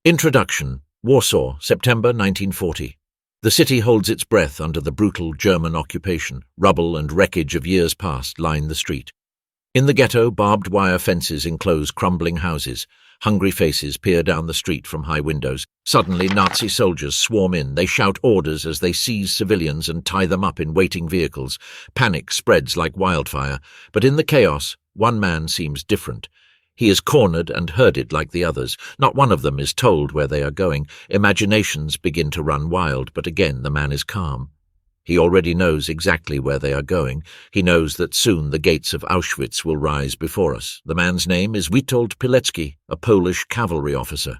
Introduction. Warsaw, September 1940. The city holds its breath under the brutal German occupation. Rubble and wreckage of years past line the street. In the ghetto, barbed wire fences enclose crumbling houses. Hungry faces peer down the street from high windows. Suddenly, Nazi soldiers swarm in. They shout orders as they seize civilians and tie them up in waiting vehicles. Panic spreads like wildfire. But in the chaos, one man seems different. He is cornered and herded like the others. Not one of them is told where they are going. Imaginations begin to run wild, but again the man is calm. He already knows exactly where they are going. He knows that soon the gates of Auschwitz will rise before us. The man's name is Witold Pilecki, a Polish cavalry officer.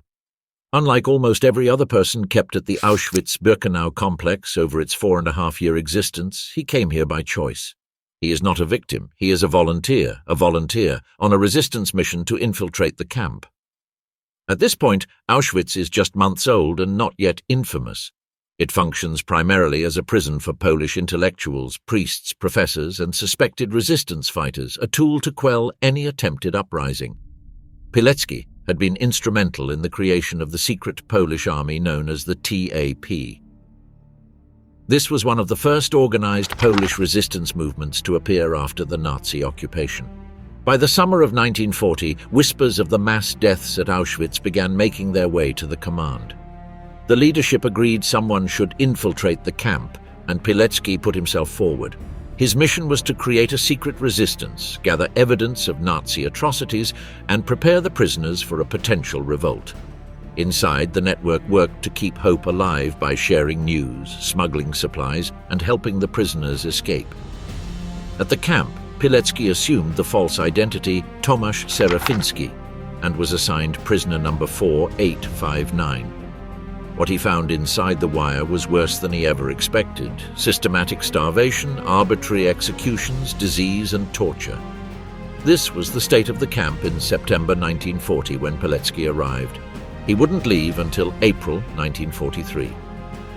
Unlike almost every other person kept at the Auschwitz-Birkenau complex over its 4.5-year existence, he came here by choice. He is not a victim, he is a volunteer on a resistance mission to infiltrate the camp. At this point, Auschwitz is just months old and not yet infamous. It functions primarily as a prison for Polish intellectuals, priests, professors, and suspected resistance fighters, a tool to quell any attempted uprising. Pilecki had been instrumental in the creation of the secret Polish army known as the TAP. This was one of the first organized Polish resistance movements to appear after the Nazi occupation. By the summer of 1940, whispers of the mass deaths at Auschwitz began making their way to the command. The leadership agreed someone should infiltrate the camp, and Pilecki put himself forward. His mission was to create a secret resistance, gather evidence of Nazi atrocities, and prepare the prisoners for a potential revolt. Inside, the network worked to keep hope alive by sharing news, smuggling supplies, and helping the prisoners escape. At the camp, Pilecki assumed the false identity Tomasz Serafiński and was assigned prisoner number 4859. What he found inside the wire was worse than he ever expected: systematic starvation, arbitrary executions, disease, and torture. This was the state of the camp in September 1940 when Pilecki arrived. He wouldn't leave until April 1943.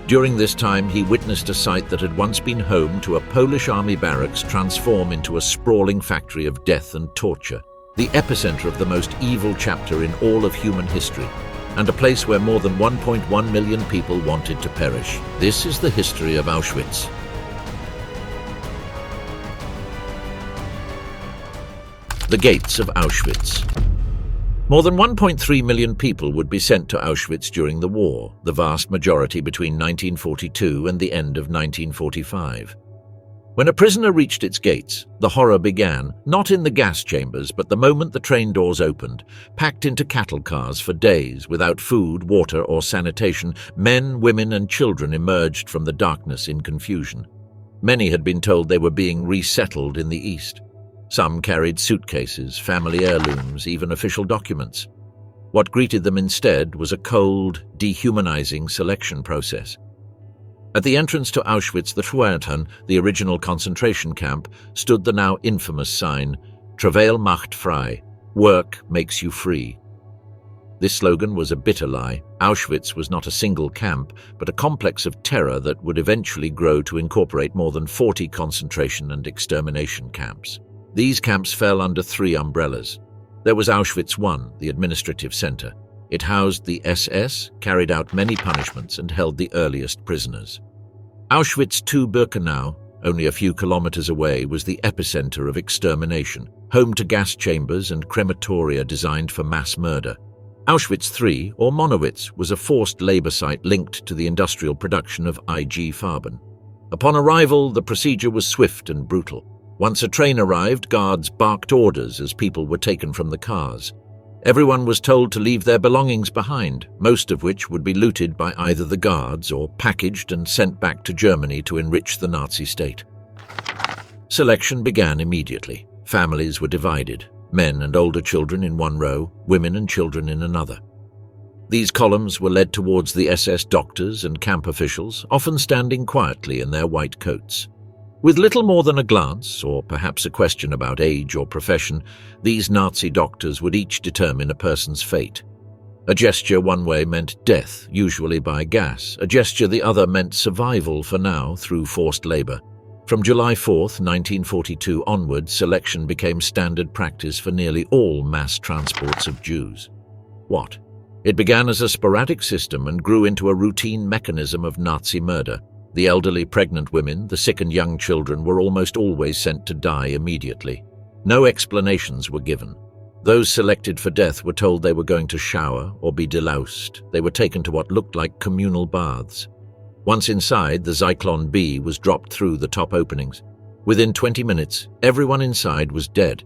During this time, he witnessed a site that had once been home to a Polish army barracks transform into a sprawling factory of death and torture, the epicenter of the most evil chapter in all of human history, and a place where more than 1.1 million people wanted to perish. This is the history of Auschwitz. The gates of Auschwitz. More than 1.3 million people would be sent to Auschwitz during the war, the vast majority between 1942 and the end of 1945. When a prisoner reached its gates, the horror began, not in the gas chambers, but the moment the train doors opened. Packed into cattle cars for days, without food, water, or sanitation, men, women, and children emerged from the darkness in confusion. Many had been told they were being resettled in the East. Some carried suitcases, family heirlooms, even official documents. What greeted them instead was a cold, dehumanizing selection process. At the entrance to Auschwitz, the original concentration camp, stood the now infamous sign, "Travail macht frei," work makes you free. This slogan was a bitter lie. Auschwitz was not a single camp, but a complex of terror that would eventually grow to incorporate more than 40 concentration and extermination camps. These camps fell under 3 umbrellas. There was Auschwitz I, the administrative center. It housed the SS, carried out many punishments, and held the earliest prisoners. Auschwitz II-Birkenau, only a few kilometers away, was the epicenter of extermination, home to gas chambers and crematoria designed for mass murder. Auschwitz III, or Monowitz, was a forced labor site linked to the industrial production of IG Farben. Upon arrival, the procedure was swift and brutal. Once a train arrived, guards barked orders as people were taken from the cars. Everyone was told to leave their belongings behind, most of which would be looted by either the guards or packaged and sent back to Germany to enrich the Nazi state. Selection began immediately. Families were divided, men and older children in one row, women and children in another. These columns were led towards the SS doctors and camp officials, often standing quietly in their white coats. With little more than a glance, or perhaps a question about age or profession, these Nazi doctors would each determine a person's fate. A gesture one way meant death, usually by gas. A gesture the other meant survival for now through forced labor. From July 4, 1942 onward, selection became standard practice for nearly all mass transports of Jews. What? It began as a sporadic system and grew into a routine mechanism of Nazi murder. The elderly pregnant women, the sick and young children were almost always sent to die immediately. No explanations were given. Those selected for death were told they were going to shower or be deloused. They were taken to what looked like communal baths. Once inside, the Zyklon B was dropped through the top openings. Within 20 minutes, everyone inside was dead.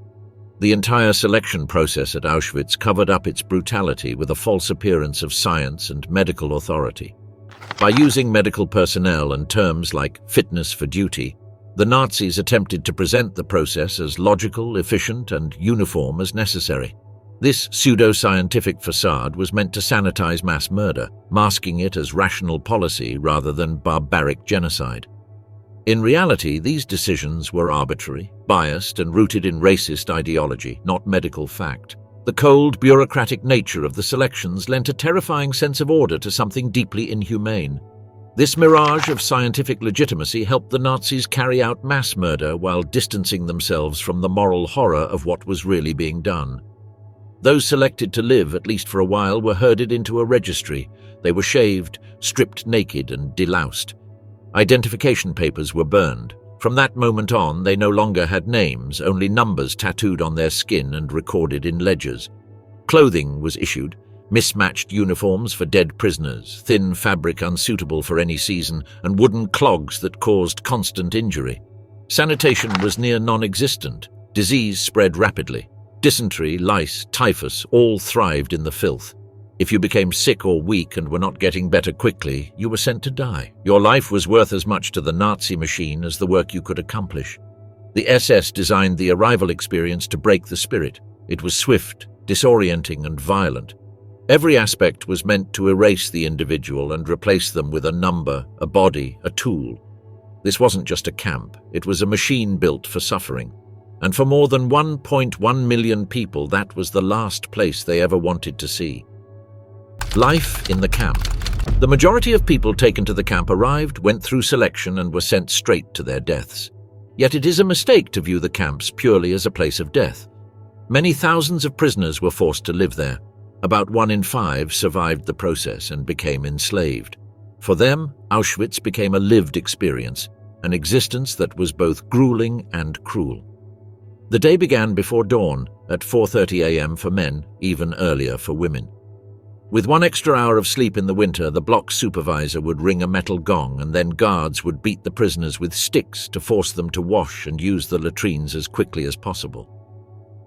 The entire selection process at Auschwitz covered up its brutality with a false appearance of science and medical authority. By using medical personnel and terms like fitness for duty, the Nazis attempted to present the process as logical, efficient, and uniform as necessary. This pseudo-scientific facade was meant to sanitize mass murder, masking it as rational policy rather than barbaric genocide. In reality, these decisions were arbitrary, biased, and rooted in racist ideology, not medical fact. The cold, bureaucratic nature of the selections lent a terrifying sense of order to something deeply inhumane. This mirage of scientific legitimacy helped the Nazis carry out mass murder while distancing themselves from the moral horror of what was really being done. Those selected to live, at least for a while, were herded into a registry. They were shaved, stripped naked, and deloused. Identification papers were burned. From that moment on, they no longer had names, only numbers tattooed on their skin and recorded in ledgers. Clothing was issued. Mismatched uniforms for dead prisoners, thin fabric unsuitable for any season, and wooden clogs that caused constant injury. Sanitation was near non-existent. Disease spread rapidly. Dysentery, lice, typhus all thrived in the filth. If you became sick or weak and were not getting better quickly, you were sent to die. Your life was worth as much to the Nazi machine as the work you could accomplish. The SS designed the arrival experience to break the spirit. It was swift, disorienting, and violent. Every aspect was meant to erase the individual and replace them with a number, a body, a tool. This wasn't just a camp, it was a machine built for suffering. And for more than 1.1 million people, that was the last place they ever wanted to see. Life in the camp. The majority of people taken to the camp arrived, went through selection, and were sent straight to their deaths. Yet it is a mistake to view the camps purely as a place of death. Many thousands of prisoners were forced to live there. About 1 in 5 survived the process and became enslaved. For them, Auschwitz became a lived experience, an existence that was both grueling and cruel. The day began before dawn, at 4:30 a.m. for men, even earlier for women. With 1 extra hour of sleep in the winter, the block supervisor would ring a metal gong, and then guards would beat the prisoners with sticks to force them to wash and use the latrines as quickly as possible.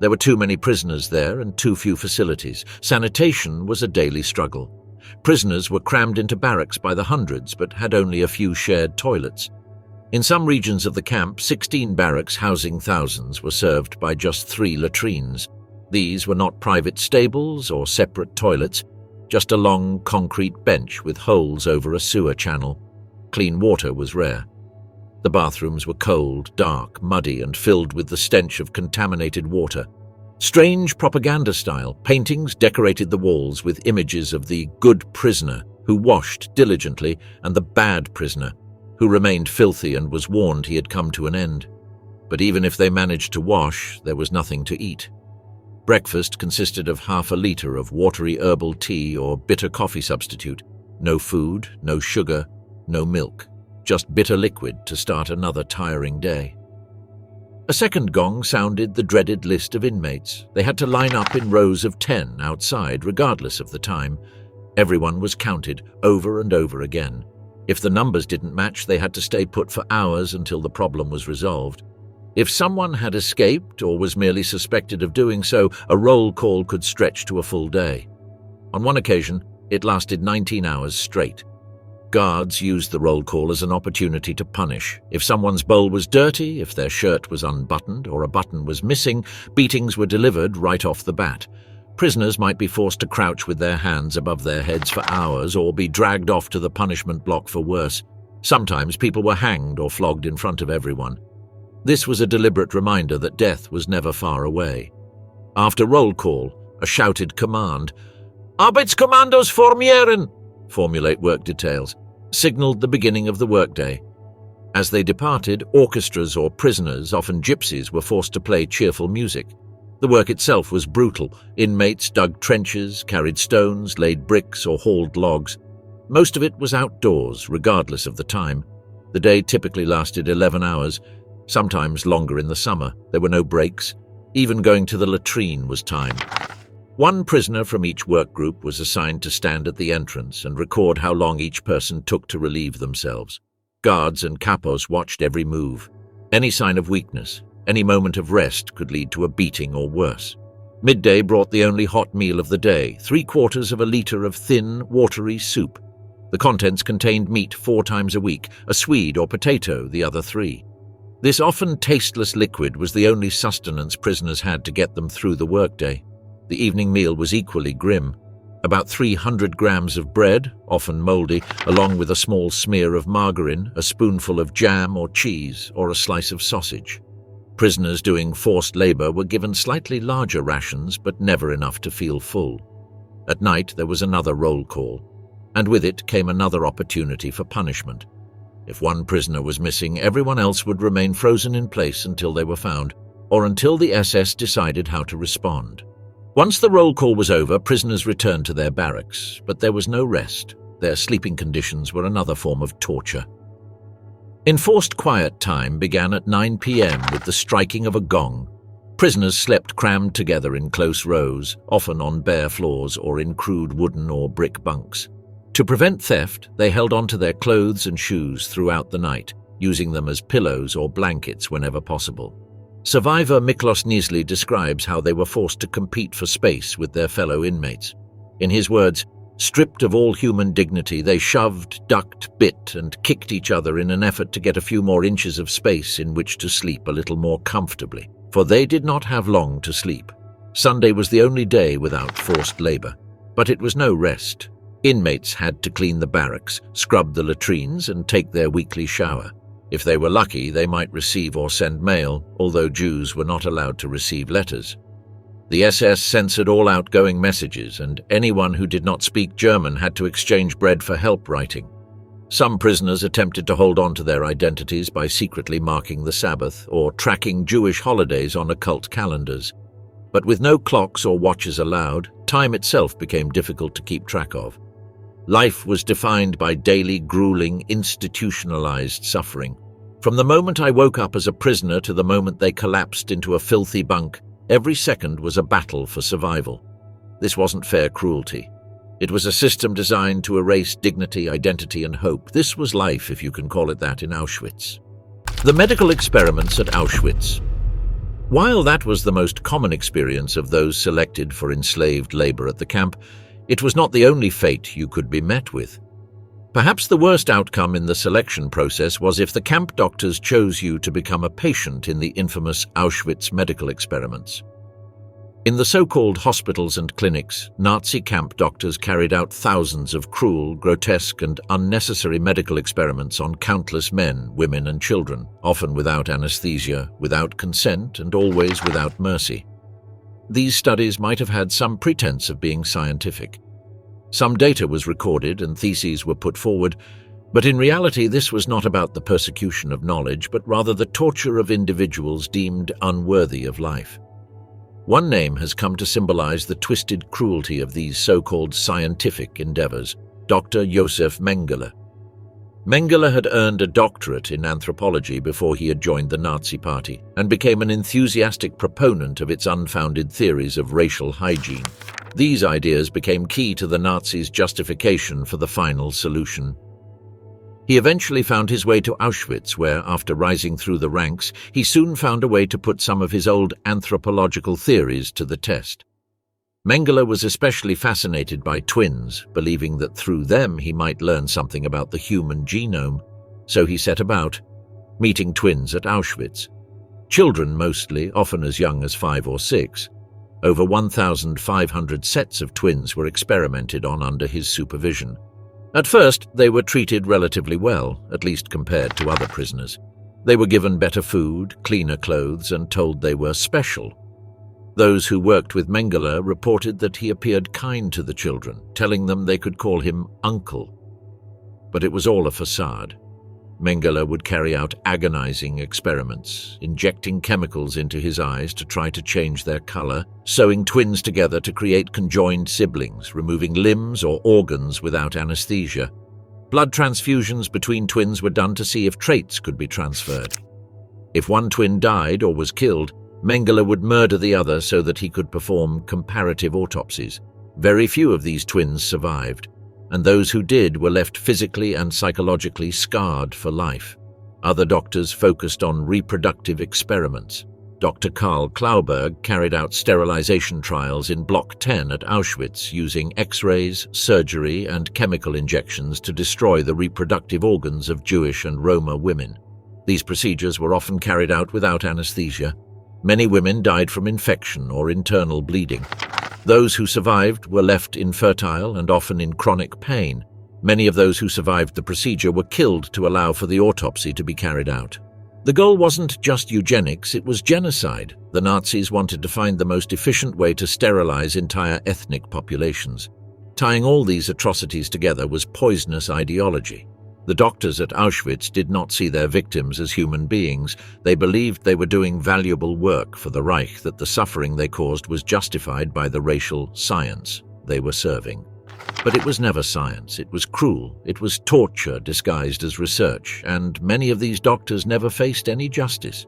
There were too many prisoners there and too few facilities. Sanitation was a daily struggle. Prisoners were crammed into barracks by the hundreds, but had only a few shared toilets. In some regions of the camp, 16 barracks housing thousands were served by just 3 latrines. These were not private stables or separate toilets, just a long concrete bench with holes over a sewer channel. Clean water was rare. The bathrooms were cold, dark, muddy, and filled with the stench of contaminated water. Strange propaganda-style paintings decorated the walls with images of the good prisoner who washed diligently and the bad prisoner who remained filthy and was warned he had come to an end. But even if they managed to wash, there was nothing to eat. Breakfast consisted of half a liter of watery herbal tea or bitter coffee substitute. No food, no sugar, no milk. Just bitter liquid to start another tiring day. A second gong sounded the dreaded list of inmates. They had to line up in rows of 10 outside, regardless of the time. Everyone was counted over and over again. If the numbers didn't match, they had to stay put for hours until the problem was resolved. If someone had escaped or was merely suspected of doing so, a roll call could stretch to a full day. On one occasion, it lasted 19 hours straight. Guards used the roll call as an opportunity to punish. If someone's bowl was dirty, if their shirt was unbuttoned, or a button was missing, beatings were delivered right off the bat. Prisoners might be forced to crouch with their hands above their heads for hours or be dragged off to the punishment block for worse. Sometimes people were hanged or flogged in front of everyone. This was a deliberate reminder that death was never far away. After roll call, a shouted command, "Arbeitskommandos formieren!" formulate work details, signaled the beginning of the workday. As they departed, orchestras or prisoners, often gypsies, were forced to play cheerful music. The work itself was brutal. Inmates dug trenches, carried stones, laid bricks, or hauled logs. Most of it was outdoors, regardless of the time. The day typically lasted 11 hours, sometimes longer in the summer. There were no breaks. Even going to the latrine was timed. One prisoner from each work group was assigned to stand at the entrance and record how long each person took to relieve themselves. Guards and capos watched every move. Any sign of weakness, any moment of rest could lead to a beating or worse. Midday brought the only hot meal of the day, 3/4 of a liter of thin, watery soup. The contents contained meat 4 times a week, a swede or potato the other 3. This often tasteless liquid was the only sustenance prisoners had to get them through the workday. The evening meal was equally grim. About 300 grams of bread, often moldy, along with a small smear of margarine, a spoonful of jam or cheese, or a slice of sausage. Prisoners doing forced labor were given slightly larger rations, but never enough to feel full. At night there was another roll call, and with it came another opportunity for punishment. If one prisoner was missing, everyone else would remain frozen in place until they were found, or until the SS decided how to respond. Once the roll call was over, prisoners returned to their barracks, but there was no rest. Their sleeping conditions were another form of torture. Enforced quiet time began at 9 p.m. with the striking of a gong. Prisoners slept crammed together in close rows, often on bare floors or in crude wooden or brick bunks. To prevent theft, they held onto their clothes and shoes throughout the night, using them as pillows or blankets whenever possible. Survivor Miklos Niesli describes how they were forced to compete for space with their fellow inmates. In his words, stripped of all human dignity, they shoved, ducked, bit, and kicked each other in an effort to get a few more inches of space in which to sleep a little more comfortably, for they did not have long to sleep. Sunday was the only day without forced labor, but it was no rest. Inmates had to clean the barracks, scrub the latrines, and take their weekly shower. If they were lucky, they might receive or send mail, although Jews were not allowed to receive letters. The SS censored all outgoing messages, and anyone who did not speak German had to exchange bread for help writing. Some prisoners attempted to hold on to their identities by secretly marking the Sabbath or tracking Jewish holidays on occult calendars. But with no clocks or watches allowed, time itself became difficult to keep track of. Life was defined by daily, grueling, institutionalized suffering. From the moment I woke up as a prisoner to the moment they collapsed into a filthy bunk, every second was a battle for survival. This wasn't fair cruelty. It was a system designed to erase dignity, identity, and hope. This was life, if you can call it that, in Auschwitz. The medical experiments at Auschwitz. While that was the most common experience of those selected for enslaved labor at the camp, it was not the only fate you could be met with. Perhaps the worst outcome in the selection process was if the camp doctors chose you to become a patient in the infamous Auschwitz medical experiments. In the so-called hospitals and clinics, Nazi camp doctors carried out thousands of cruel, grotesque, and unnecessary medical experiments on countless men, women, and children, often without anesthesia, without consent, and always without mercy. These studies might have had some pretense of being scientific. Some data was recorded and theses were put forward, but in reality this was not about the persecution of knowledge, but rather the torture of individuals deemed unworthy of life. One name has come to symbolize the twisted cruelty of these so-called scientific endeavors: Dr. Josef Mengele. Mengele had earned a doctorate in anthropology before he had joined the Nazi Party and became an enthusiastic proponent of its unfounded theories of racial hygiene. These ideas became key to the Nazis' justification for the final solution. He eventually found his way to Auschwitz, where, after rising through the ranks, he soon found a way to put some of his old anthropological theories to the test. Mengele was especially fascinated by twins, believing that through them he might learn something about the human genome. So he set about, meeting twins at Auschwitz. Children mostly, often as young as 5 or 6. Over 1,500 sets of twins were experimented on under his supervision. At first, they were treated relatively well, at least compared to other prisoners. They were given better food, cleaner clothes, and told they were special. Those who worked with Mengele reported that he appeared kind to the children, telling them they could call him uncle. But it was all a facade. Mengele would carry out agonizing experiments, injecting chemicals into his eyes to try to change their color, sewing twins together to create conjoined siblings, removing limbs or organs without anesthesia. Blood transfusions between twins were done to see if traits could be transferred. If one twin died or was killed, Mengele would murder the other so that he could perform comparative autopsies. Very few of these twins survived, and those who did were left physically and psychologically scarred for life. Other doctors focused on reproductive experiments. Dr. Karl Klauberg carried out sterilization trials in Block 10 at Auschwitz using X-rays, surgery, and chemical injections to destroy the reproductive organs of Jewish and Roma women. These procedures were often carried out without anesthesia. Many women died from infection or internal bleeding. Those who survived were left infertile and often in chronic pain. Many of those who survived the procedure were killed to allow for the autopsy to be carried out. The goal wasn't just eugenics, it was genocide. The Nazis wanted to find the most efficient way to sterilize entire ethnic populations. Tying all these atrocities together was poisonous ideology. The doctors at Auschwitz did not see their victims as human beings. They believed they were doing valuable work for the Reich, that the suffering they caused was justified by the racial science they were serving. But it was never science. It was cruel. It was torture disguised as research, and many of these doctors never faced any justice.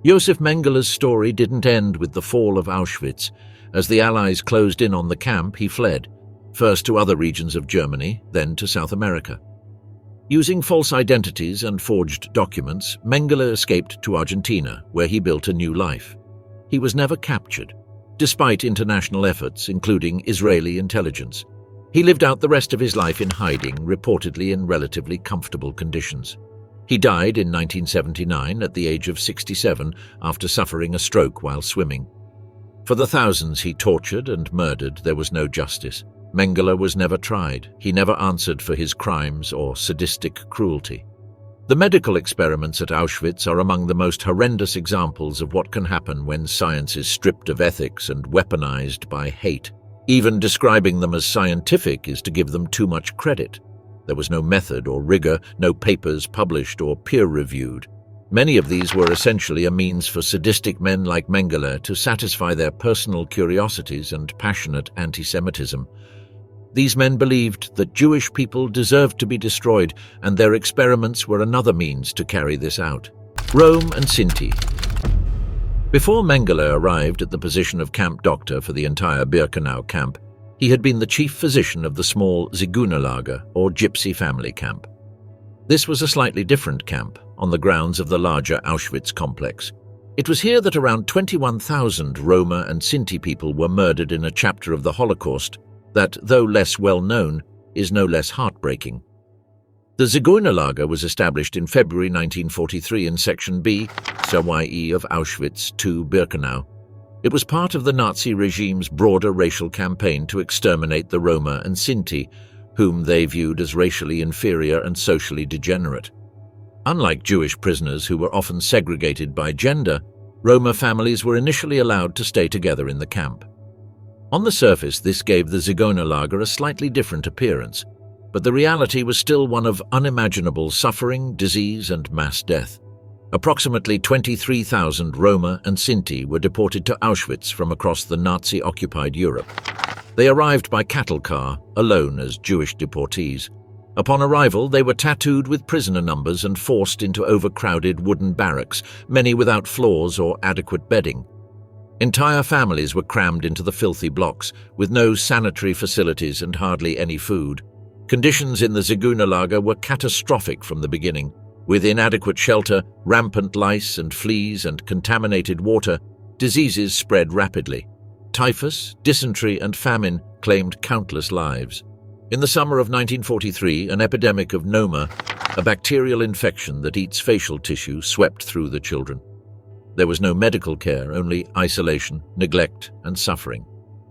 Josef Mengele's story didn't end with the fall of Auschwitz. As the Allies closed in on the camp, he fled, first to other regions of Germany, then to South America. Using false identities and forged documents, Mengele escaped to Argentina, where he built a new life. He was never captured, despite international efforts, including Israeli intelligence. He lived out the rest of his life in hiding, reportedly in relatively comfortable conditions. He died in 1979 at the age of 67 after suffering a stroke while swimming. For the thousands he tortured and murdered, there was no justice. Mengele was never tried. He never answered for his crimes or sadistic cruelty. The medical experiments at Auschwitz are among the most horrendous examples of what can happen when science is stripped of ethics and weaponized by hate. Even describing them as scientific is to give them too much credit. There was no method or rigor, no papers published or peer-reviewed. Many of these were essentially a means for sadistic men like Mengele to satisfy their personal curiosities and passionate anti-Semitism. These men believed that Jewish people deserved to be destroyed, and their experiments were another means to carry this out. Rome and Cinti. Before Mengele arrived at the position of camp doctor for the entire Birkenau camp, he had been the chief physician of the small Zigeunerlager, or Gypsy family camp. This was a slightly different camp, on the grounds of the larger Auschwitz complex. It was here that around 21,000 Roma and Cinti people were murdered in a chapter of the Holocaust that, though less well known, is no less heartbreaking. The Zigeunerlager was established in February 1943 in Section B, WWII of Auschwitz II Birkenau. It was part of the Nazi regime's broader racial campaign to exterminate the Roma and Cinti, whom they viewed as racially inferior and socially degenerate. Unlike Jewish prisoners who were often segregated by gender, Roma families were initially allowed to stay together in the camp. On the surface, this gave the Zigeunerlager a slightly different appearance, but the reality was still one of unimaginable suffering, disease, and mass death. Approximately 23,000 Roma and Cinti were deported to Auschwitz from across the Nazi-occupied Europe. They arrived by cattle car, alone as Jewish deportees. Upon arrival, they were tattooed with prisoner numbers and forced into overcrowded wooden barracks, many without floors or adequate bedding. Entire families were crammed into the filthy blocks, with no sanitary facilities and hardly any food. Conditions in the Zigeunerlager were catastrophic from the beginning. With inadequate shelter, rampant lice and fleas, and contaminated water, diseases spread rapidly. Typhus, dysentery, and famine claimed countless lives. In the summer of 1943, an epidemic of Noma, a bacterial infection that eats facial tissue, swept through the children. There was no medical care, only isolation, neglect, and suffering.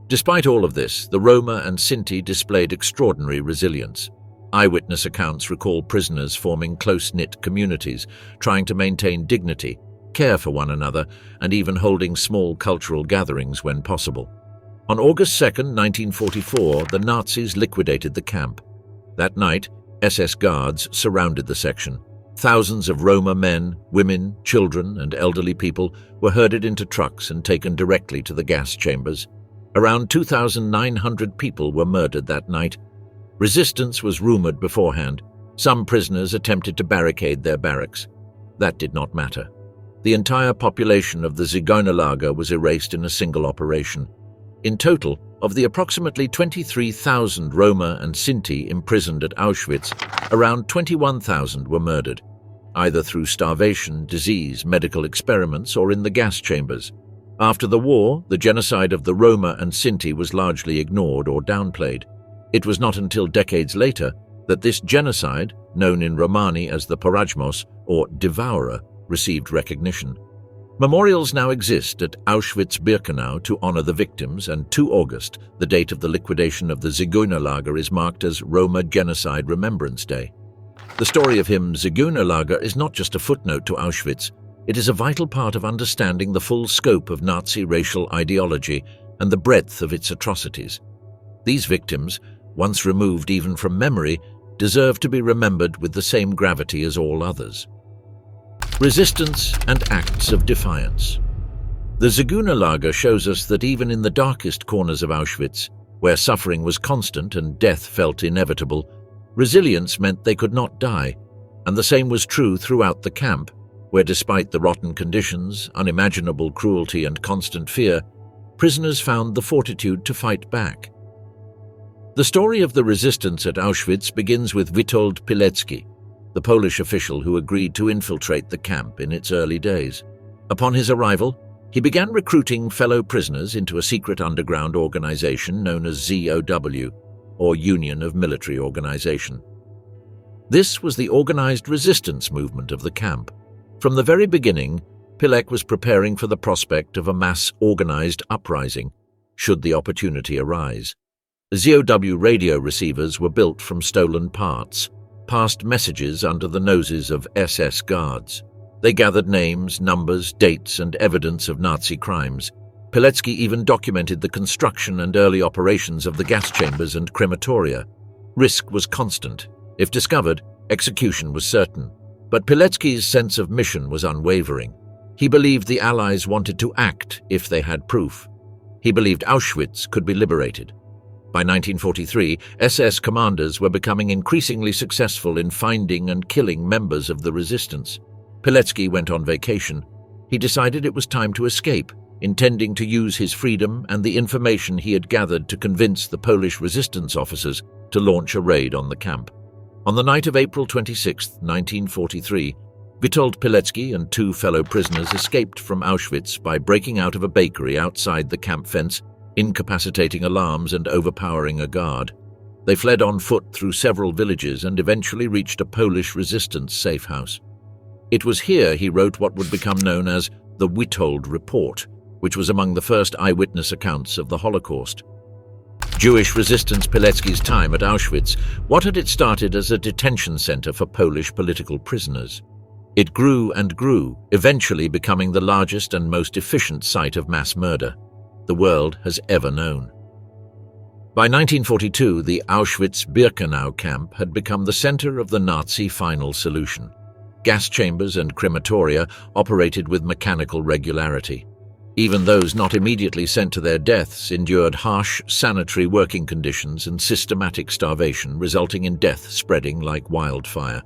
Despite all of this, the Roma and Cinti displayed extraordinary resilience. Eyewitness accounts recall prisoners forming close-knit communities, trying to maintain dignity, care for one another, and even holding small cultural gatherings when possible. On August 2, 1944, the Nazis liquidated the camp. That night, SS guards surrounded the section. Thousands of Roma men, women, children, and elderly people were herded into trucks and taken directly to the gas chambers. Around 2,900 people were murdered that night. Resistance was rumored beforehand. Some prisoners attempted to barricade their barracks. That did not matter. The entire population of the Zigeunerlager was erased in a single operation. In total, of the approximately 23,000 Roma and Cinti imprisoned at Auschwitz, around 21,000 were murdered, either through starvation, disease, medical experiments, or in the gas chambers. After the war, the genocide of the Roma and Cinti was largely ignored or downplayed. It was not until decades later that this genocide, known in Romani as the Porajmos, or devourer, received recognition. Memorials now exist at Auschwitz-Birkenau to honor the victims, and 2 August, the date of the liquidation of the Zigeunerlager, is marked as Roma Genocide Remembrance Day. The story of him, Zigeunerlager, is not just a footnote to Auschwitz. It is a vital part of understanding the full scope of Nazi racial ideology and the breadth of its atrocities. These victims, once removed even from memory, deserve to be remembered with the same gravity as all others. Resistance and acts of defiance. The Zigeunerlager shows us that even in the darkest corners of Auschwitz, where suffering was constant and death felt inevitable, resilience meant they could not die, and the same was true throughout the camp, where despite the rotten conditions, unimaginable cruelty and constant fear, prisoners found the fortitude to fight back. The story of the resistance at Auschwitz begins with Witold Pilecki, the Polish official who agreed to infiltrate the camp in its early days. Upon his arrival, he began recruiting fellow prisoners into a secret underground organization known as ZOW, or Union of Military Organization. This was the organized resistance movement of the camp. From the very beginning, Pilek was preparing for the prospect of a mass organized uprising, should the opportunity arise. ZOW radio receivers were built from stolen parts, passed messages under the noses of SS guards. They gathered names, numbers, dates, and evidence of Nazi crimes. Pilecki even documented the construction and early operations of the gas chambers and crematoria. Risk was constant. If discovered, execution was certain. But Pilecki's sense of mission was unwavering. He believed the Allies wanted to act if they had proof. He believed Auschwitz could be liberated. By 1943, SS commanders were becoming increasingly successful in finding and killing members of the resistance. Pilecki went on vacation. He decided it was time to escape, intending to use his freedom and the information he had gathered to convince the Polish resistance officers to launch a raid on the camp. On the night of April 26, 1943, Witold Pilecki and 2 fellow prisoners escaped from Auschwitz by breaking out of a bakery outside the camp fence, incapacitating alarms and overpowering a guard. They fled on foot through several villages and eventually reached a Polish resistance safe house. It was here he wrote what would become known as the Witold Report, which was among the first eyewitness accounts of the Holocaust. Jewish resistance. Pilecki's time at Auschwitz, what had it started as a detention center for Polish political prisoners? It grew and grew, eventually becoming the largest and most efficient site of mass murder the world has ever known. By 1942, the Auschwitz-Birkenau camp had become the center of the Nazi final solution. Gas chambers and crematoria operated with mechanical regularity. Even those not immediately sent to their deaths endured harsh sanitary working conditions and systematic starvation, resulting in death spreading like wildfire.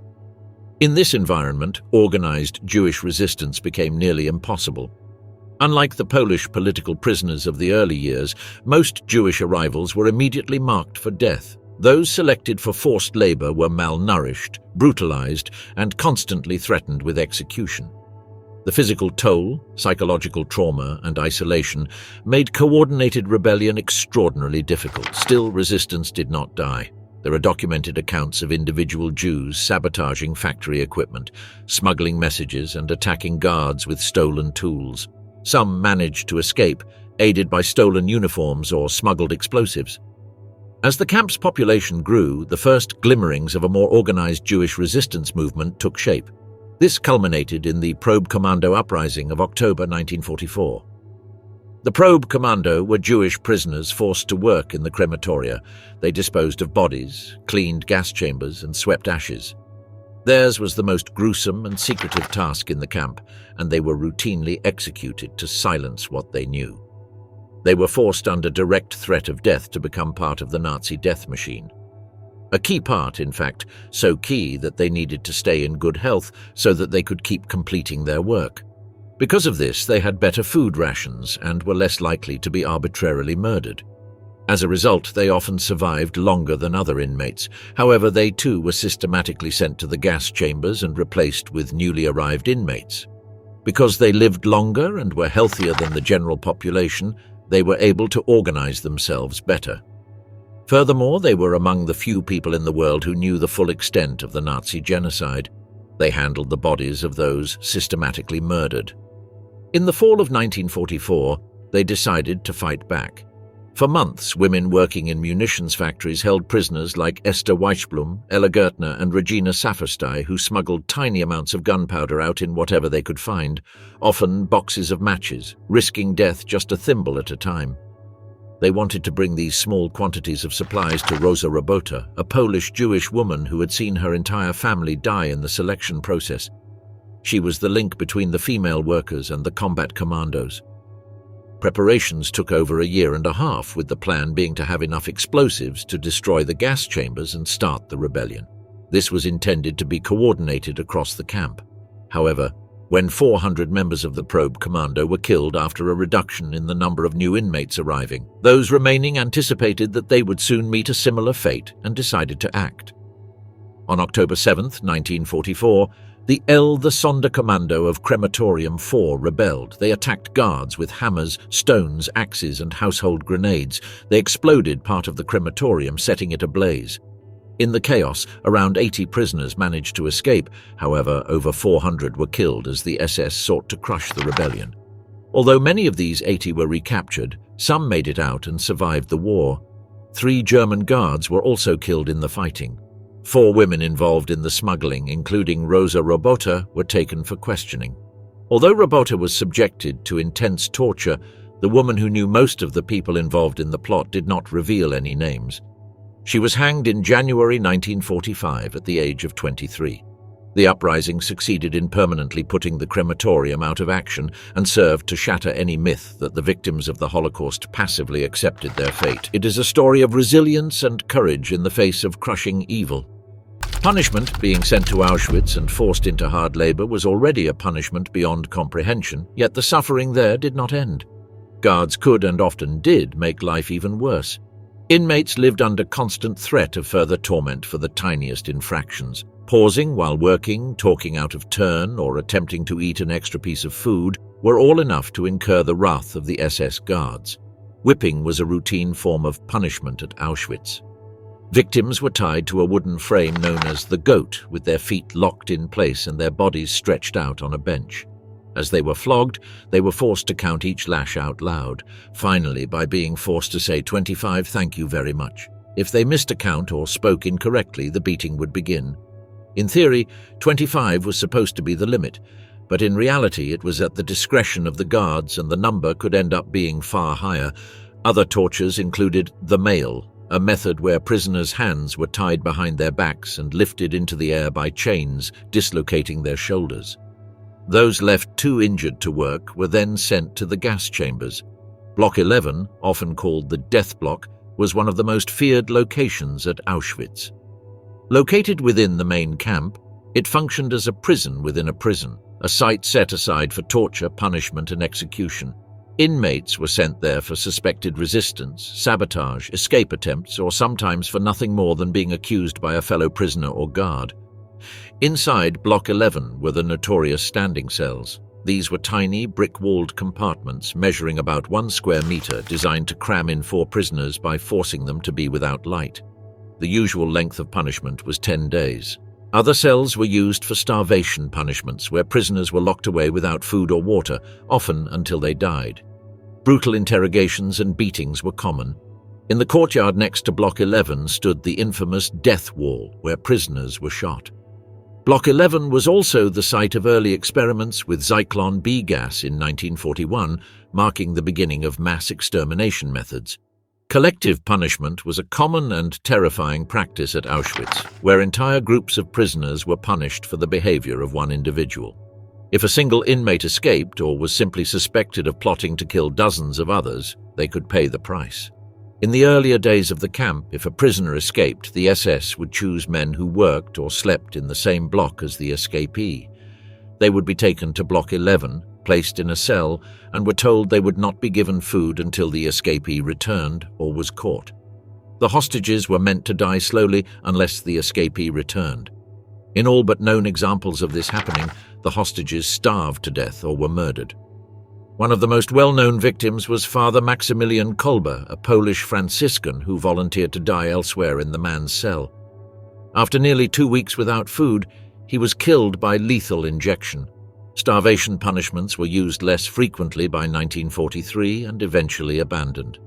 In this environment, organized Jewish resistance became nearly impossible. Unlike the Polish political prisoners of the early years, most Jewish arrivals were immediately marked for death. Those selected for forced labor were malnourished, brutalized, and constantly threatened with execution. The physical toll, psychological trauma, and isolation made coordinated rebellion extraordinarily difficult. Still, resistance did not die. There are documented accounts of individual Jews sabotaging factory equipment, smuggling messages, and attacking guards with stolen tools. Some managed to escape, aided by stolen uniforms or smuggled explosives. As the camp's population grew, the first glimmerings of a more organized Jewish resistance movement took shape. This culminated in the Probe Commando Uprising of October 1944. The Probe Commando were Jewish prisoners forced to work in the crematoria. They disposed of bodies, cleaned gas chambers, and swept ashes. Theirs was the most gruesome and secretive task in the camp, and they were routinely executed to silence what they knew. They were forced under direct threat of death to become part of the Nazi death machine. A key part, in fact, so key that they needed to stay in good health so that they could keep completing their work. Because of this, they had better food rations and were less likely to be arbitrarily murdered. As a result, they often survived longer than other inmates. However, they too were systematically sent to the gas chambers and replaced with newly arrived inmates. Because they lived longer and were healthier than the general population, they were able to organize themselves better. Furthermore, they were among the few people in the world who knew the full extent of the Nazi genocide. They handled the bodies of those systematically murdered. In the fall of 1944, they decided to fight back. For months, women working in munitions factories held prisoners like Esther Weichblum, Ella Gertner, and Regina Safferstein, who smuggled tiny amounts of gunpowder out in whatever they could find, often boxes of matches, risking death just a thimble at a time. They wanted to bring these small quantities of supplies to Rosa Robota, a Polish Jewish woman who had seen her entire family die in the selection process. She was the link between the female workers and the combat commandos. Preparations took over a year and a half, with the plan being to have enough explosives to destroy the gas chambers and start the rebellion. This was intended to be coordinated across the camp. However, when 400 members of the probe commando were killed after a reduction in the number of new inmates arriving, those remaining anticipated that they would soon meet a similar fate and decided to act. On October 7, 1944, the Sonderkommando of Crematorium 4 rebelled. They attacked guards with hammers, stones, axes, and household grenades. They exploded part of the crematorium, setting it ablaze. In the chaos, around 80 prisoners managed to escape. However, over 400 were killed as the SS sought to crush the rebellion. Although many of these 80 were recaptured, some made it out and survived the war. 3 German guards were also killed in the fighting. 4 women involved in the smuggling, including Rosa Robota, were taken for questioning. Although Robota was subjected to intense torture, the woman who knew most of the people involved in the plot did not reveal any names. She was hanged in January 1945 at the age of 23. The uprising succeeded in permanently putting the crematorium out of action and served to shatter any myth that the victims of the Holocaust passively accepted their fate. It is a story of resilience and courage in the face of crushing evil. Punishment, being sent to Auschwitz and forced into hard labor, was already a punishment beyond comprehension, yet the suffering there did not end. Guards could and often did make life even worse. Inmates lived under constant threat of further torment for the tiniest infractions. Pausing while working, talking out of turn, or attempting to eat an extra piece of food were all enough to incur the wrath of the SS guards. Whipping was a routine form of punishment at Auschwitz. Victims were tied to a wooden frame known as the goat, with their feet locked in place and their bodies stretched out on a bench. As they were flogged, they were forced to count each lash out loud, finally by being forced to say 25 "thank you very much." If they missed a count or spoke incorrectly, the beating would begin. In theory, 25 was supposed to be the limit, but in reality it was at the discretion of the guards, and the number could end up being far higher. Other tortures included the mail, a method where prisoners' hands were tied behind their backs and lifted into the air by chains, dislocating their shoulders. Those left too injured to work were then sent to the gas chambers. Block 11, often called the Death Block, was one of the most feared locations at Auschwitz. Located within the main camp, it functioned as a prison within a prison, a site set aside for torture, punishment, and execution. Inmates were sent there for suspected resistance, sabotage, escape attempts, or sometimes for nothing more than being accused by a fellow prisoner or guard. Inside Block 11 were the notorious standing cells. These were tiny, brick-walled compartments measuring about 1 square meter, designed to cram in 4 prisoners by forcing them to be without light. The usual length of punishment was 10 days. Other cells were used for starvation punishments, where prisoners were locked away without food or water, often until they died. Brutal interrogations and beatings were common. In the courtyard next to Block 11 stood the infamous death wall, where prisoners were shot. Block 11 was also the site of early experiments with Zyklon B gas in 1941, marking the beginning of mass extermination methods. Collective punishment was a common and terrifying practice at Auschwitz, where entire groups of prisoners were punished for the behavior of one individual. If a single inmate escaped or was simply suspected of plotting to kill dozens of others, they could pay the price. In the earlier days of the camp, if a prisoner escaped, the SS would choose men who worked or slept in the same block as the escapee. They would be taken to Block 11, placed in a cell, and were told they would not be given food until the escapee returned or was caught. The hostages were meant to die slowly unless the escapee returned. In all but known examples of this happening, the hostages starved to death or were murdered. One of the most well-known victims was Father Maximilian Kolbe, a Polish Franciscan who volunteered to die elsewhere in the man's cell. After nearly 2 weeks without food, he was killed by lethal injection. Starvation punishments were used less frequently by 1943 and eventually abandoned.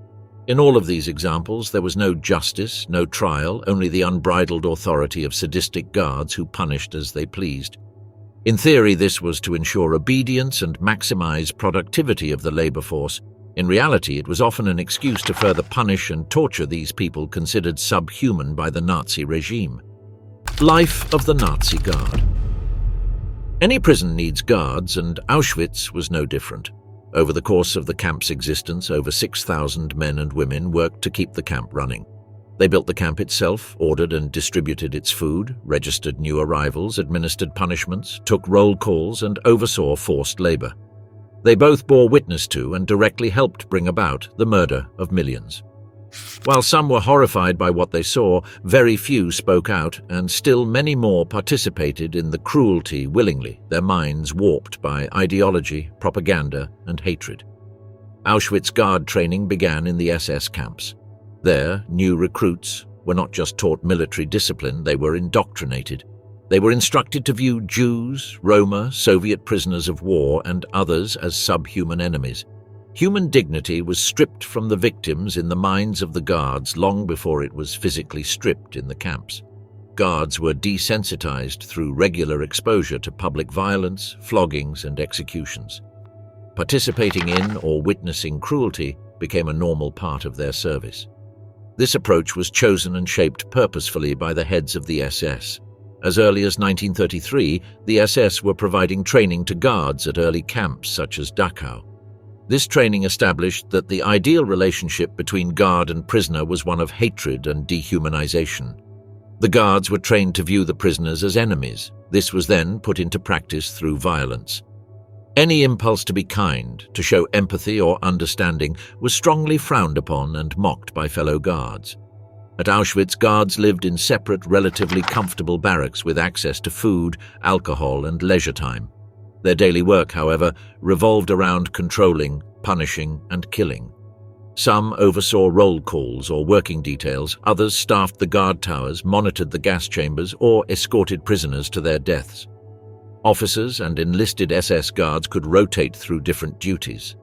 In all of these examples, there was no justice, no trial, only the unbridled authority of sadistic guards who punished as they pleased. In theory, this was to ensure obedience and maximize productivity of the labor force. In reality, it was often an excuse to further punish and torture these people considered subhuman by the Nazi regime. Life of the Nazi Guard. Any prison needs guards, and Auschwitz was no different. Over the course of the camp's existence, over 6,000 men and women worked to keep the camp running. They built the camp itself, ordered and distributed its food, registered new arrivals, administered punishments, took roll calls, and oversaw forced labor. They both bore witness to and directly helped bring about the murder of millions. While some were horrified by what they saw, very few spoke out, and still many more participated in the cruelty willingly, their minds warped by ideology, propaganda, and hatred. Auschwitz Guard training began in the SS camps. There, new recruits were not just taught military discipline, they were indoctrinated. They were instructed to view Jews, Roma, Soviet prisoners of war, and others as subhuman enemies. Human dignity was stripped from the victims in the minds of the guards long before it was physically stripped in the camps. Guards were desensitized through regular exposure to public violence, floggings, and executions. Participating in or witnessing cruelty became a normal part of their service. This approach was chosen and shaped purposefully by the heads of the SS. As early as 1933, the SS were providing training to guards at early camps such as Dachau. This training established that the ideal relationship between guard and prisoner was one of hatred and dehumanization. The guards were trained to view the prisoners as enemies. This was then put into practice through violence. Any impulse to be kind, to show empathy or understanding, was strongly frowned upon and mocked by fellow guards. At Auschwitz, guards lived in separate, relatively comfortable barracks with access to food, alcohol, and leisure time. Their daily work, however, revolved around controlling, punishing, and killing. Some oversaw roll calls or working details, others staffed the guard towers, monitored the gas chambers, or escorted prisoners to their deaths. Officers and enlisted SS guards could rotate through different duties.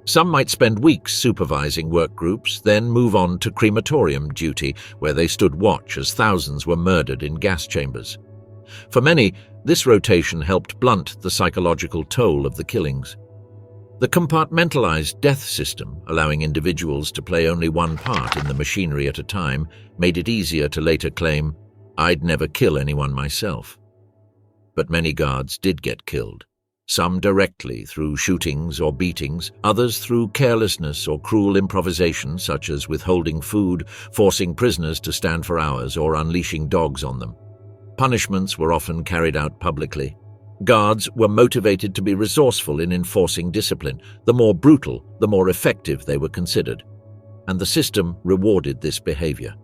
Some might spend weeks supervising work groups, then move on to crematorium duty, where they stood watch as thousands were murdered in gas chambers. For many, this rotation helped blunt the psychological toll of the killings. The compartmentalized death system, allowing individuals to play only one part in the machinery at a time, made it easier to later claim, "I'd never kill anyone myself." But many guards did get killed. Some directly through shootings or beatings, others through carelessness or cruel improvisation such as withholding food, forcing prisoners to stand for hours, or unleashing dogs on them. Punishments were often carried out publicly. Guards were motivated to be resourceful in enforcing discipline. The more brutal, the more effective they were considered. And the system rewarded this behavior.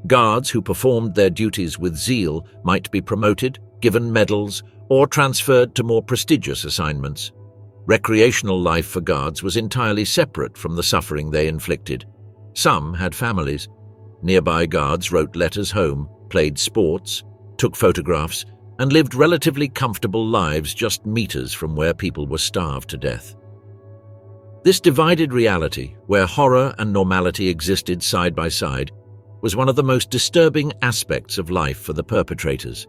Guards who performed their duties with zeal might be promoted, given medals, or transferred to more prestigious assignments. Recreational life for guards was entirely separate from the suffering they inflicted. Some had families. Nearby guards wrote letters home, played sports, took photographs, and lived relatively comfortable lives just meters from where people were starved to death. This divided reality, where horror and normality existed side by side, was one of the most disturbing aspects of life for the perpetrators.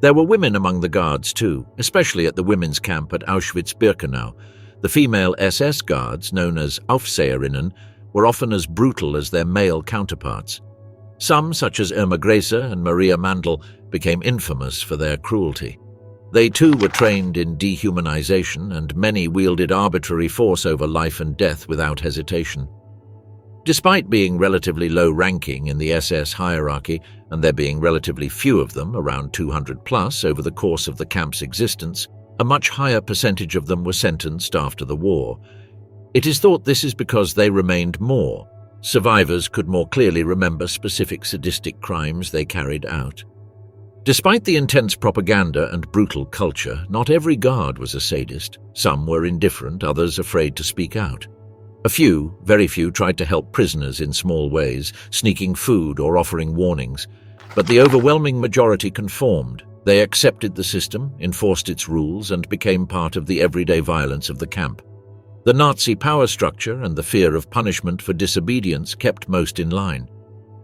There were women among the guards too, especially at the women's camp at Auschwitz-Birkenau. The female SS guards, known as Aufseherinnen, were often as brutal as their male counterparts. Some, such as Irma Grace and Maria Mandel, became infamous for their cruelty. They too were trained in dehumanization, and many wielded arbitrary force over life and death without hesitation. Despite being relatively low-ranking in the SS hierarchy, and there being relatively few of them, around 200 plus, over the course of the camp's existence, a much higher percentage of them were sentenced after the war. It is thought this is because they remained more. Survivors could more clearly remember specific sadistic crimes they carried out. Despite the intense propaganda and brutal culture, not every guard was a sadist. Some were indifferent, others afraid to speak out. A few, very few, tried to help prisoners in small ways, sneaking food or offering warnings. But the overwhelming majority conformed. They accepted the system, enforced its rules, and became part of the everyday violence of the camp. The Nazi power structure and the fear of punishment for disobedience kept most in line.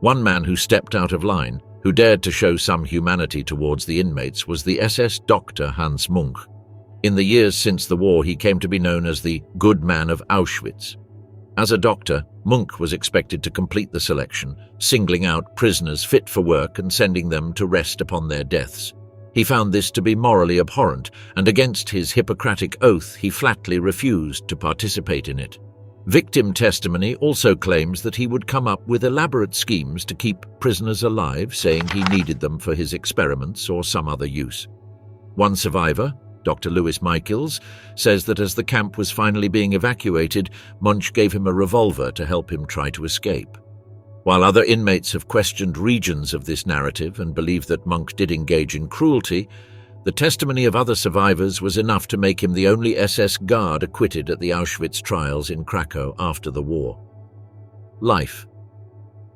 One man who stepped out of line, who dared to show some humanity towards the inmates, was the SS doctor Hans Munk. In the years since the war, he came to be known as the Good Man of Auschwitz. As a doctor, Munk was expected to complete the selection, singling out prisoners fit for work and sending them to rest upon their deaths. He found this to be morally abhorrent, and against his Hippocratic oath, he flatly refused to participate in it. Victim testimony also claims that he would come up with elaborate schemes to keep prisoners alive, saying he needed them for his experiments or some other use. One survivor, Dr. Louis Michaels, says that as the camp was finally being evacuated, Munch gave him a revolver to help him try to escape. While other inmates have questioned regions of this narrative and believe that Munch did engage in cruelty, the testimony of other survivors was enough to make him the only SS guard acquitted at the Auschwitz trials in Krakow after the war. Life.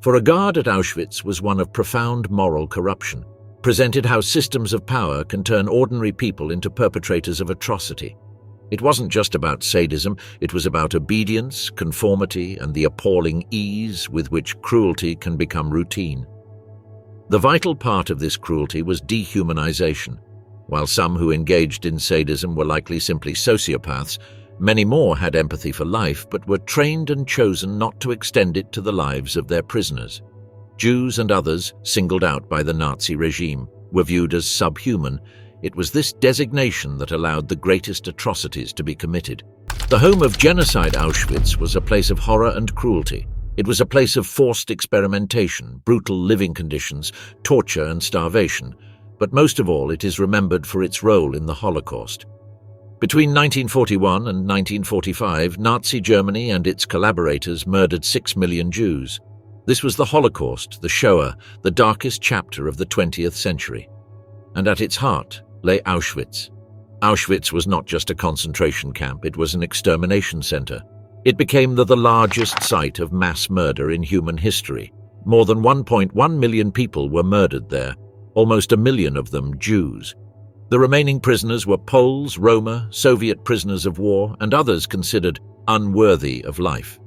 For a guard at Auschwitz was one of profound moral corruption, presented how systems of power can turn ordinary people into perpetrators of atrocity. It wasn't just about sadism, it was about obedience, conformity, and the appalling ease with which cruelty can become routine. The vital part of this cruelty was dehumanization. While some who engaged in sadism were likely simply sociopaths, many more had empathy for life but were trained and chosen not to extend it to the lives of their prisoners. Jews and others, singled out by the Nazi regime, were viewed as subhuman. It was this designation that allowed the greatest atrocities to be committed. The home of genocide Auschwitz was a place of horror and cruelty. It was a place of forced experimentation, brutal living conditions, torture and starvation. But most of all, it is remembered for its role in the Holocaust. Between 1941 and 1945, Nazi Germany and its collaborators murdered 6 million Jews. This was the Holocaust, the Shoah, the darkest chapter of the 20th century. And at its heart lay Auschwitz. Auschwitz was not just a concentration camp, it was an extermination center. It became the largest site of mass murder in human history. More than 1.1 million people were murdered there, almost 1 million of them Jews. The remaining prisoners were Poles, Roma, Soviet prisoners of war, and others considered unworthy of life.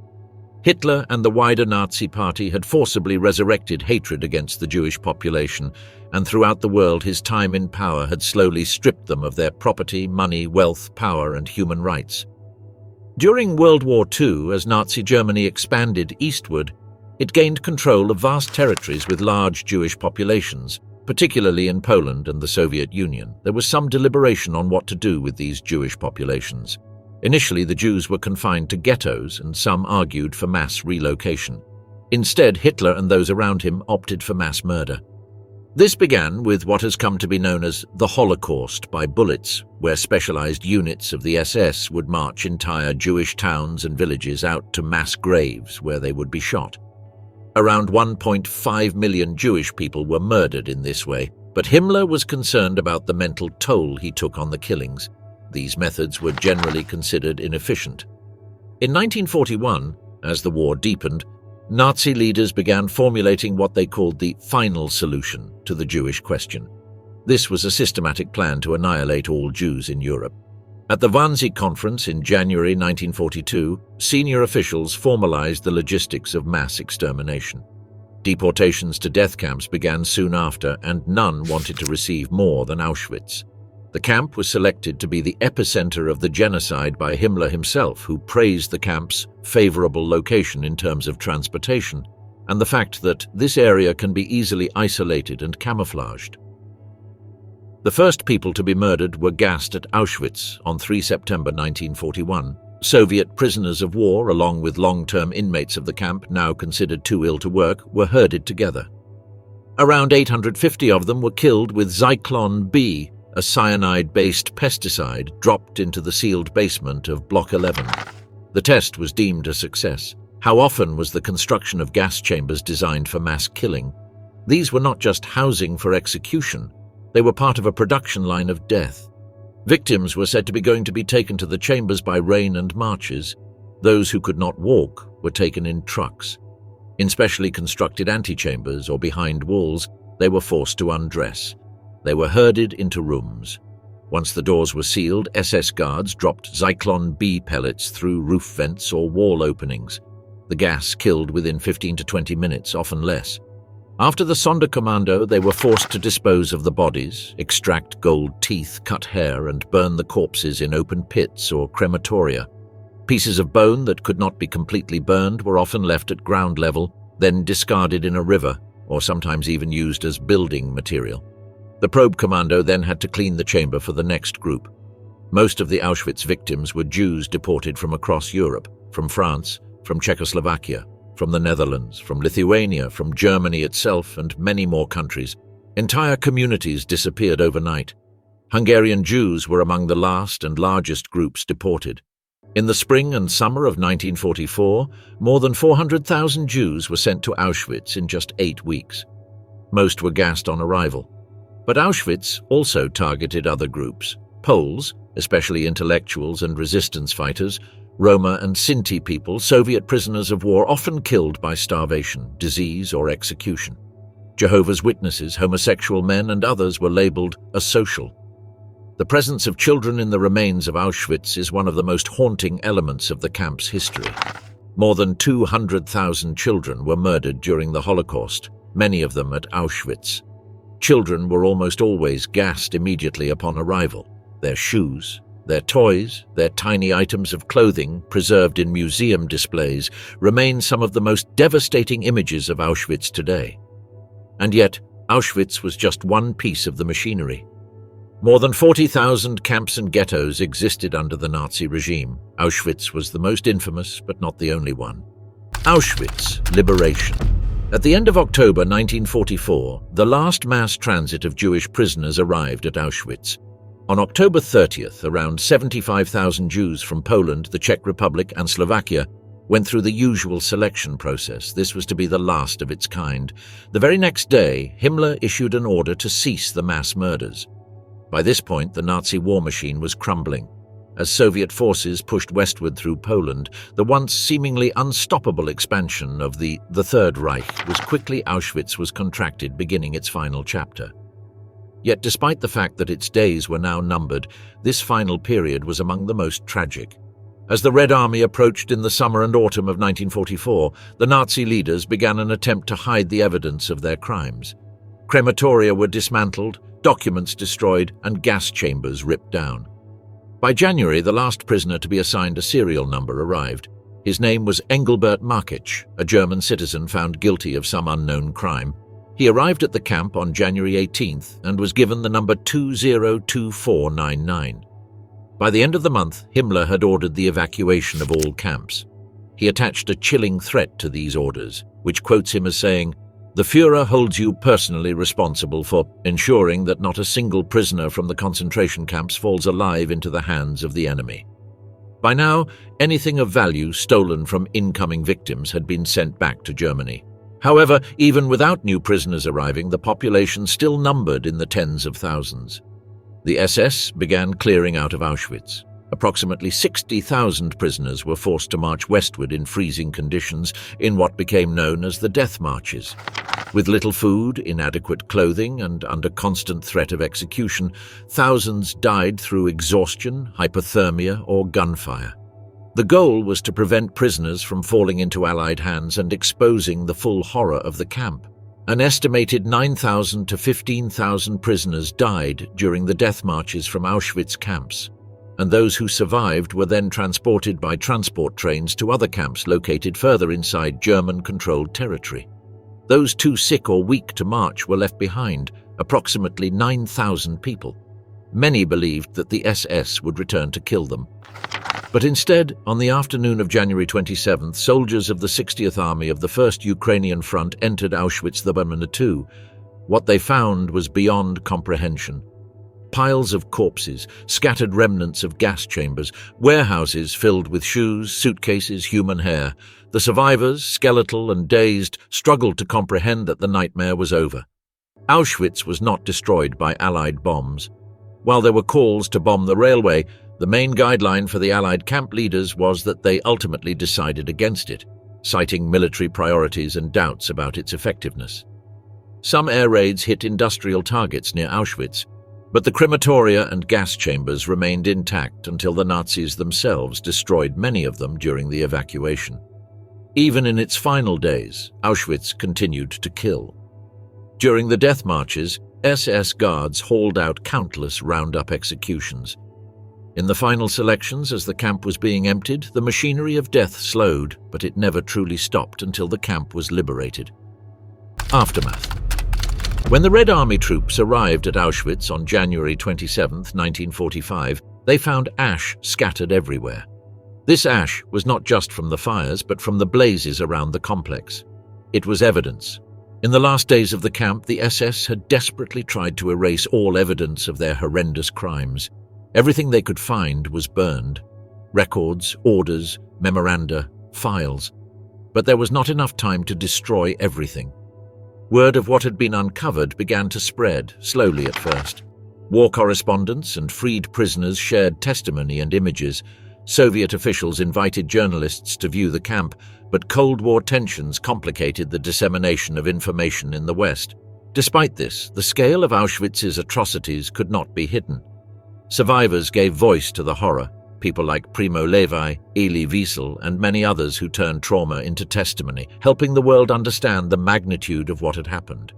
Hitler and the wider Nazi Party had forcibly resurrected hatred against the Jewish population, and throughout the world his time in power had slowly stripped them of their property, money, wealth, power, and human rights. During World War II, as Nazi Germany expanded eastward, it gained control of vast territories with large Jewish populations. Particularly in Poland and the Soviet Union, there was some deliberation on what to do with these Jewish populations. Initially, the Jews were confined to ghettos, and some argued for mass relocation. Instead, Hitler and those around him opted for mass murder. This began with what has come to be known as the Holocaust by bullets, where specialized units of the SS would march entire Jewish towns and villages out to mass graves where they would be shot. Around 1.5 million Jewish people were murdered in this way, but Himmler was concerned about the mental toll he took on the killings. These methods were generally considered inefficient. In 1941, as the war deepened, Nazi leaders began formulating what they called the final solution to the Jewish question. This was a systematic plan to annihilate all Jews in Europe. At the Wannsee Conference in January 1942, senior officials formalized the logistics of mass extermination. Deportations to death camps began soon after, and none wanted to receive more than Auschwitz. The camp was selected to be the epicenter of the genocide by Himmler himself, who praised the camp's favorable location in terms of transportation, and the fact that this area can be easily isolated and camouflaged. The first people to be murdered were gassed at Auschwitz on 3 September 1941. Soviet prisoners of war, along with long-term inmates of the camp, now considered too ill to work, were herded together. Around 850 of them were killed with Zyklon B, a cyanide-based pesticide dropped into the sealed basement of Block 11. The test was deemed a success. How often was the construction of gas chambers designed for mass killing? These were not just housing for execution. They were part of a production line of death. Victims were said to be going to be taken to the chambers by rain and marches. Those who could not walk were taken in trucks. In specially constructed antechambers or behind walls, they were forced to undress. They were herded into rooms. Once the doors were sealed, SS guards dropped Zyklon B pellets through roof vents or wall openings. The gas killed within 15 to 20 minutes, often less. After the Sonderkommando, they were forced to dispose of the bodies, extract gold teeth, cut hair, and burn the corpses in open pits or crematoria. Pieces of bone that could not be completely burned were often left at ground level, then discarded in a river, or sometimes even used as building material. The probe commando then had to clean the chamber for the next group. Most of the Auschwitz victims were Jews deported from across Europe, from France, from Czechoslovakia, from the Netherlands, from Lithuania, from Germany itself, and many more countries. Entire communities disappeared overnight. Hungarian Jews were among the last and largest groups deported. In the spring and summer of 1944, more than 400,000 Jews were sent to Auschwitz in just 8 weeks. Most were gassed on arrival. But Auschwitz also targeted other groups: Poles, especially intellectuals and resistance fighters, Roma and Cinti people, Soviet prisoners of war often killed by starvation, disease, or execution. Jehovah's Witnesses, homosexual men, and others were labeled asocial. The presence of children in the remains of Auschwitz is one of the most haunting elements of the camp's history. More than 200,000 children were murdered during the Holocaust, many of them at Auschwitz. Children were almost always gassed immediately upon arrival. Their shoes, their toys, their tiny items of clothing preserved in museum displays remain some of the most devastating images of Auschwitz today. And yet, Auschwitz was just one piece of the machinery. More than 40,000 camps and ghettos existed under the Nazi regime. Auschwitz was the most infamous, but not the only one. Auschwitz, liberation. At the end of October 1944, the last mass transit of Jewish prisoners arrived at Auschwitz. On October 30th, around 75,000 Jews from Poland, the Czech Republic, and Slovakia went through the usual selection process. This was to be the last of its kind. The very next day, Himmler issued an order to cease the mass murders. By this point, the Nazi war machine was crumbling. As Soviet forces pushed westward through Poland, the once seemingly unstoppable expansion of the Third Reich was quickly. Auschwitz was contracted, beginning its final chapter. Yet despite the fact that its days were now numbered, this final period was among the most tragic. As the Red Army approached in the summer and autumn of 1944, the Nazi leaders began an attempt to hide the evidence of their crimes. Crematoria were dismantled, documents destroyed, and gas chambers ripped down. By January, the last prisoner to be assigned a serial number arrived. His name was Engelbert Markic, a German citizen found guilty of some unknown crime. He arrived at the camp on January 18th and was given the number 202499. By the end of the month, Himmler had ordered the evacuation of all camps. He attached a chilling threat to these orders, which quotes him as saying, "The Führer holds you personally responsible for ensuring that not a single prisoner from the concentration camps falls alive into the hands of the enemy." By now, anything of value stolen from incoming victims had been sent back to Germany. However, even without new prisoners arriving, the population still numbered in the tens of thousands. The SS began clearing out of Auschwitz. Approximately 60,000 prisoners were forced to march westward in freezing conditions in what became known as the death marches. With little food, inadequate clothing, and under constant threat of execution, thousands died through exhaustion, hypothermia, or gunfire. The goal was to prevent prisoners from falling into Allied hands and exposing the full horror of the camp. An estimated 9,000 to 15,000 prisoners died during the death marches from Auschwitz camps, and those who survived were then transported by transport trains to other camps located further inside German-controlled territory. Those too sick or weak to march were left behind, approximately 9,000 people. Many believed that the SS would return to kill them. But instead, on the afternoon of January 27th, soldiers of the 60th Army of the 1st Ukrainian Front entered Auschwitz II. What they found was beyond comprehension. Piles of corpses, scattered remnants of gas chambers, warehouses filled with shoes, suitcases, human hair. The survivors, skeletal and dazed, struggled to comprehend that the nightmare was over. Auschwitz was not destroyed by Allied bombs. While there were calls to bomb the railway, the main guideline for the Allied camp leaders was that they ultimately decided against it, citing military priorities and doubts about its effectiveness. Some air raids hit industrial targets near Auschwitz, but the crematoria and gas chambers remained intact until the Nazis themselves destroyed many of them during the evacuation. Even in its final days, Auschwitz continued to kill. During the death marches, SS guards hauled out countless roundup executions. In the final selections, as the camp was being emptied, the machinery of death slowed, but it never truly stopped until the camp was liberated. Aftermath. When the Red Army troops arrived at Auschwitz on January 27, 1945, they found ash scattered everywhere. This ash was not just from the fires, but from the blazes around the complex. It was evidence. In the last days of the camp, the SS had desperately tried to erase all evidence of their horrendous crimes. Everything they could find was burned. Records, orders, memoranda, files. But there was not enough time to destroy everything. Word of what had been uncovered began to spread, slowly at first. War correspondents and freed prisoners shared testimony and images. Soviet officials invited journalists to view the camp, but Cold War tensions complicated the dissemination of information in the West. Despite this, the scale of Auschwitz's atrocities could not be hidden. Survivors gave voice to the horror, people like Primo Levi, Elie Wiesel, and many others who turned trauma into testimony, helping the world understand the magnitude of what had happened.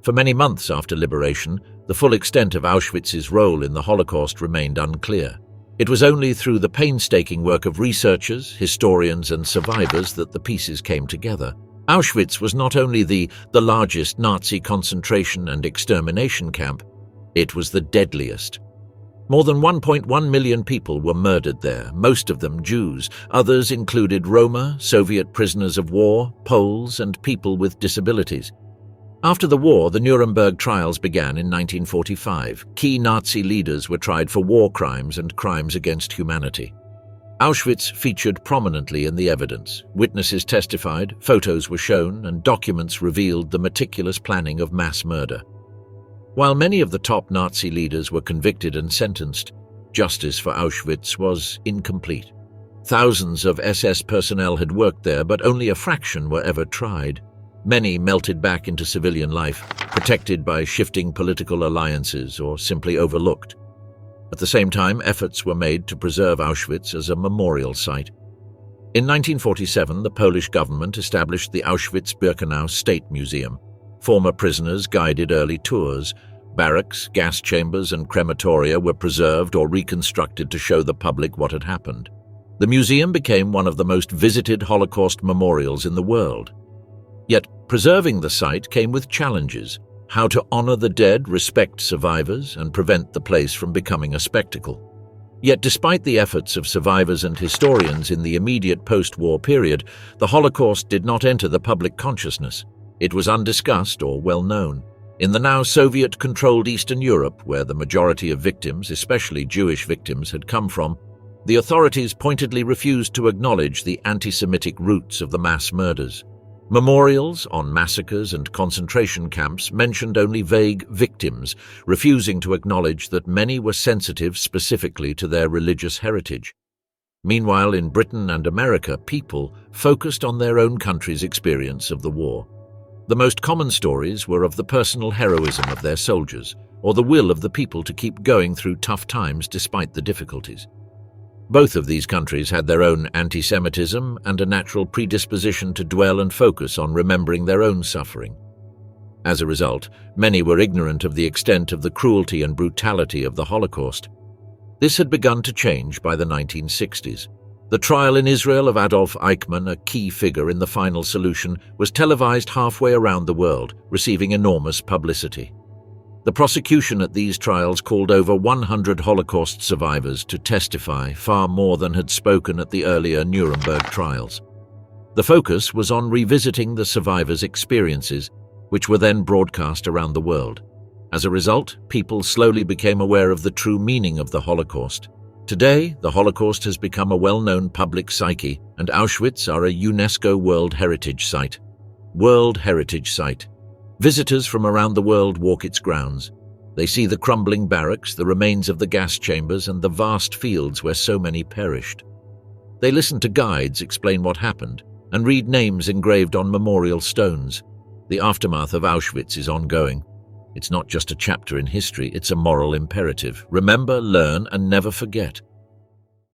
For many months after liberation, the full extent of Auschwitz's role in the Holocaust remained unclear. It was only through the painstaking work of researchers, historians, and survivors that the pieces came together. Auschwitz was not only the largest Nazi concentration and extermination camp, it was the deadliest. More than 1.1 million people were murdered there, most of them Jews. Others included Roma, Soviet prisoners of war, Poles, and people with disabilities. After the war, the Nuremberg trials began in 1945. Key Nazi leaders were tried for war crimes and crimes against humanity. Auschwitz featured prominently in the evidence. Witnesses testified, photos were shown, and documents revealed the meticulous planning of mass murder. While many of the top Nazi leaders were convicted and sentenced, justice for Auschwitz was incomplete. Thousands of SS personnel had worked there, but only a fraction were ever tried. Many melted back into civilian life, protected by shifting political alliances or simply overlooked. At the same time, efforts were made to preserve Auschwitz as a memorial site. In 1947, the Polish government established the Auschwitz-Birkenau State Museum. Former prisoners guided early tours. Barracks, gas chambers, and crematoria were preserved or reconstructed to show the public what had happened. The museum became one of the most visited Holocaust memorials in the world. Yet, preserving the site came with challenges: how to honor the dead, respect survivors, and prevent the place from becoming a spectacle. Yet despite the efforts of survivors and historians in the immediate post-war period, the Holocaust did not enter the public consciousness. It was undiscussed or well known. In the now Soviet-controlled Eastern Europe, where the majority of victims, especially Jewish victims, had come from, the authorities pointedly refused to acknowledge the anti-Semitic roots of the mass murders. Memorials on massacres and concentration camps mentioned only vague victims, refusing to acknowledge that many were sensitive specifically to their religious heritage. Meanwhile, in Britain and America, people focused on their own country's experience of the war. The most common stories were of the personal heroism of their soldiers, or the will of the people to keep going through tough times despite the difficulties. Both of these countries had their own anti-Semitism and a natural predisposition to dwell and focus on remembering their own suffering. As a result, many were ignorant of the extent of the cruelty and brutality of the Holocaust. This had begun to change by the 1960s. The trial in Israel of Adolf Eichmann, a key figure in the final solution, was televised halfway around the world, receiving enormous publicity. The prosecution at these trials called over 100 Holocaust survivors to testify, far more than had spoken at the earlier Nuremberg trials. The focus was on revisiting the survivors' experiences, which were then broadcast around the world. As a result, people slowly became aware of the true meaning of the Holocaust. Today, the Holocaust has become a well-known public psyche, and Auschwitz are a UNESCO World Heritage Site. World Heritage Site. Visitors from around the world walk its grounds. They see the crumbling barracks, the remains of the gas chambers, and the vast fields where so many perished. They listen to guides explain what happened, and read names engraved on memorial stones. The aftermath of Auschwitz is ongoing. It's not just a chapter in history, it's a moral imperative. Remember, learn, and never forget.